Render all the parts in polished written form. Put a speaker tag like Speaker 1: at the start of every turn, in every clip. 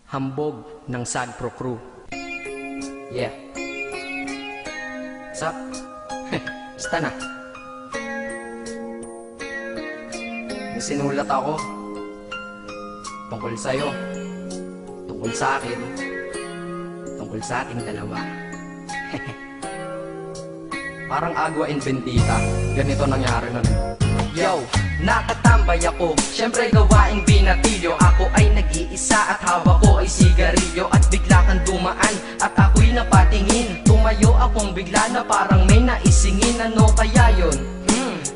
Speaker 1: Hambog ng Sagpro Crew. Yeah. What's up? Basta na. May sinulat ako tungkol sa'yo, tungkol sa akin, tungkol sa ating dalawa. Parang agwa and bendita. Ganito nangyari nun. Yo, nakatambay ako, syempre gawaing binatilyo. Ako ay nag-iisa at hawak ko ay sigarilyo. At bigla kang dumaan at ako'y napatingin. Tumayo akong bigla na parang may naisingin. Ano kaya yun?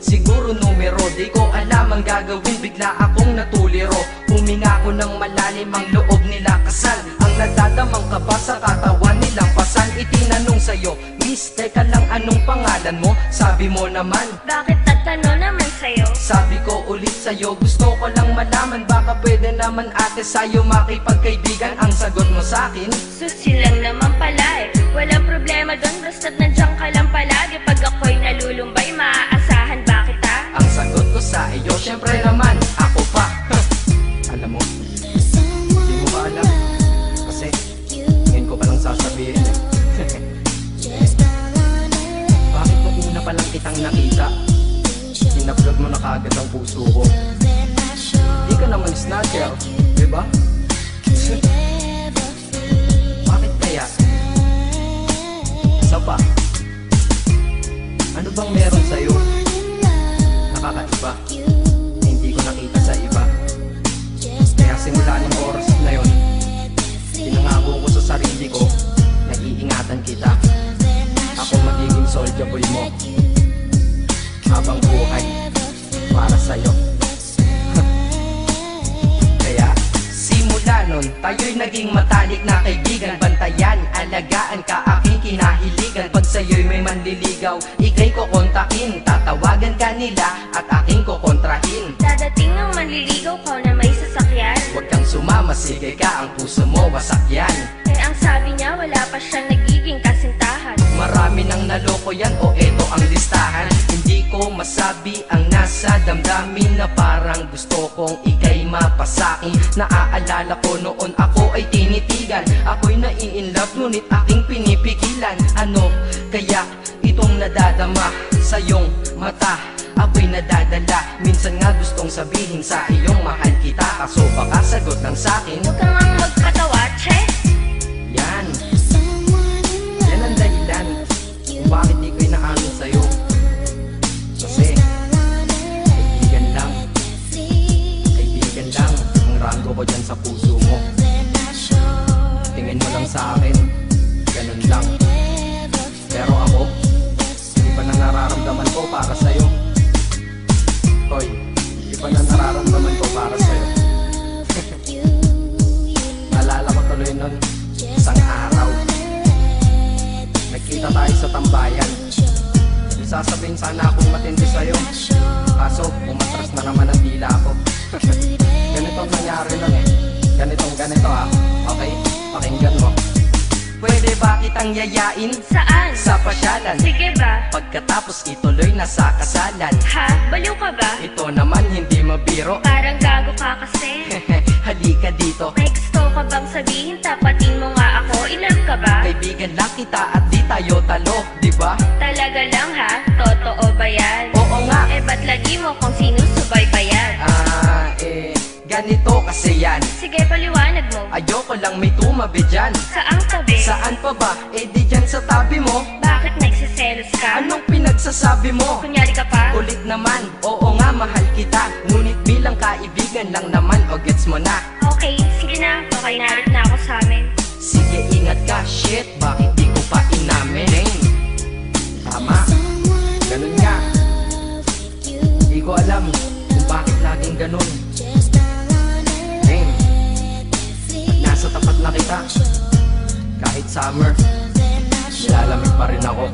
Speaker 1: Siguro numero, di ko alam ang gagawin. Bigla akong natuliro, huminga ko ng malalim, ang loob nila kasal. Ang nadadamang kaba sa katawan nilang pasan. Itinanong sa'yo, miss, teka lang, anong pangalan mo? Sabi mo naman,
Speaker 2: bakit tatanong naman sa'yo?
Speaker 1: sabi ko ulit sa'yo, gusto ko lang malaman. Baka pwede naman ate sa'yo makipagkaibigan. Ang sagot mo sa'kin,
Speaker 2: Susi lang naman pala eh. Walang problema doon, basta't nandiyan ka lang palagi. Pag ako'y nalulumbay, maaasahan ba kita?
Speaker 1: ang sagot ko sa iyo, syempre naman, ako pa. Alam mo, hindi mo ba alam? Kasi, ngayon ko palang sasabihin eh. Bakit mo una palang kitang nakita? Sinablog mo na kaagad ang puso ko. Di ka naman snatcher, diba? Bakit kaya? Isa pa, ano bang meron sa'yo? Nakakaiba, na hindi ko nakita sa iba. Kaya simula ng oras na yun, pinangako ko sa sarili ko, nag-iingatan kita. Ako magiging soldier boy mo habang buhay para sa'yo. Kaya simula nun, tayo'y naging matalik na kaibigan. Bantayan, alagaan ka, aking kinahiligan. Pag sa'yo'y may manliligaw, ika'y kukontakin. Tatawagan ka nila at aking kukontrahin.
Speaker 2: Dadating ng manliligaw ko na may sasakyan.
Speaker 1: Huwag kang sumama, sige ka, ang puso mo wasak yan.
Speaker 2: Eh ang sabi niya, wala pa siyang nagiging kasintahan.
Speaker 1: Marami nang naloko yan, o eto ang listahan. Hindi ko masabi ang nasa damdamin, na parang gusto kong ika'y mapasakin. Naaalala ko noon ako ay tinitigan, ako'y nai-inlove ngunit aking pinipigilan. Ano kaya itong nadadama sa iyong mata? Ako'y nadadala, minsan nga gustong sabihin sa iyong mahal kita. Kaso baka sagot ng sakin,
Speaker 2: Huwag kang ang magpatawa, che.
Speaker 1: yan ang dahilan kung bakit di ko inaamin sa'yo. Kasi kaibigan lang ang rango ko dyan sa puso mo. Tingin mo lang sa akin, ganun lang. Pero ako, iba na nararamdaman ko para sa'yo. Hoy, iba na nararamdaman ko para sa'yo. Naalala ko tuloy nun, isang araw nagkita tayo sa tambayan. Sasabihin sana akong matindi sa'yo, kaso umatras na naman ang dila ko. Ganito ang nangyari lang eh. Ganito ha. Okay? Pakinggan mo. Pwede ba kitang yayain
Speaker 2: Saan?
Speaker 1: sa pasyalan?
Speaker 2: Sige ba?
Speaker 1: Pagkatapos ituloy na sa kasalan.
Speaker 2: Ha? Baliw ka ba?
Speaker 1: Ito naman hindi mabiro.
Speaker 2: Parang gago ka kasi.
Speaker 1: Halika dito.
Speaker 2: May gusto ka bang sabihin? Tapatin mo nga ako. I-love ka ba?
Speaker 1: Kaibigan lang kita at di tayo talo, di ba?
Speaker 2: Talaga lang ha? Totoo ba yan?
Speaker 1: Oo nga.
Speaker 2: Eh ba't lagi mo kung sinusubaybayan?
Speaker 1: Ganito kasi yan.
Speaker 2: Sige, paliwanag mo.
Speaker 1: Ayoko lang may tumabi dyan.
Speaker 2: Saang tabi?
Speaker 1: Saan pa ba? Eh di dyan sa tabi mo.
Speaker 2: Bakit nagsiselos ka?
Speaker 1: Anong pinagsasabi mo?
Speaker 2: Kunyari ka pa?
Speaker 1: Ulit naman, oo nga mahal kita. Ngunit bilang kaibigan lang naman, o gets mo na.
Speaker 2: Okay, sige na. Okay, narit na ako sa amin.
Speaker 1: Sige ingat ka, shit, bakit di ko pa inamin? Tama, ganun nga. Di ko alam kung bakit laging ganun. Nasa tapat na kita, kahit summer, nilalamig pa rin ako.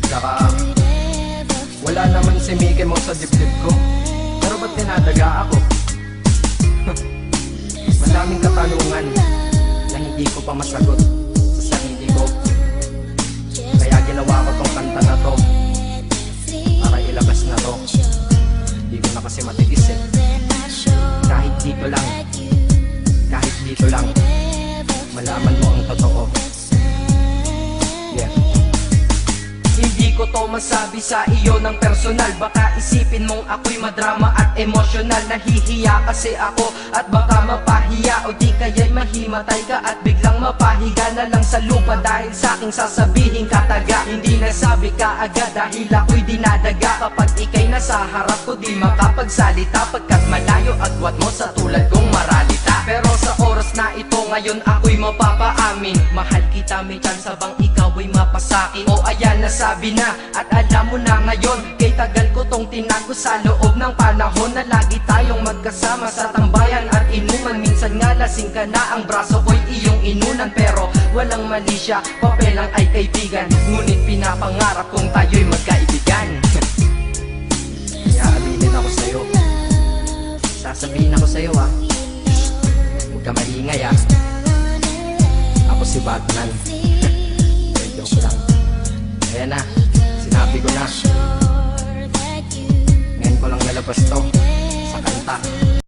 Speaker 1: Saka wala naman si Mickey mo sa dibdib ko, pero ba't tinadaga ako? Madaming katanungan na hindi ko pa masagot sa sarili ko. Kaya ginawa ko tong kanta na to, para ilabas na to. Di ko na kasi matiis eh. Kahit dito lang, kahit dito masabi sa iyo ng personal. Baka isipin mong ako'y madrama at emosyonal. Nahihiya kasi ako at baka mapahiya, o di kaya'y mahimatay ka at biglang mapahiga na lang sa lupa dahil sa aking sasabihin kataga. Hindi nasabi ka agad dahil ako'y dinadaga. Kapag ika'y nasa harap ko di makapagsalita, pagkat malayo agwat mo sa tulad kong maralita. Pero sa oras na ito ngayon ako'y mapapaamin, mahal kita, may chance bang ikaw ay mapasakin? O ayan, nasabi na at alam mo na ngayon. Kay tagal ko tong tinago sa loob ng panahon na lagi tayong magkasama sa tambayan at inuman. Minsan nga lasing ka na, ang braso ko'y iyong inunan. Pero walang mali siya, papel lang ay kaibigan. Ngunit pinapangarap kong tayo'y magkaibigan. Kaya aminin ako sa'yo, sasabihin ako sa'yo ha, huwag ka maingay ha. Ako si Batman. Joke lang. Ayan na, sinabi ko na. Ngayon ko lang nalabas to sa kanta.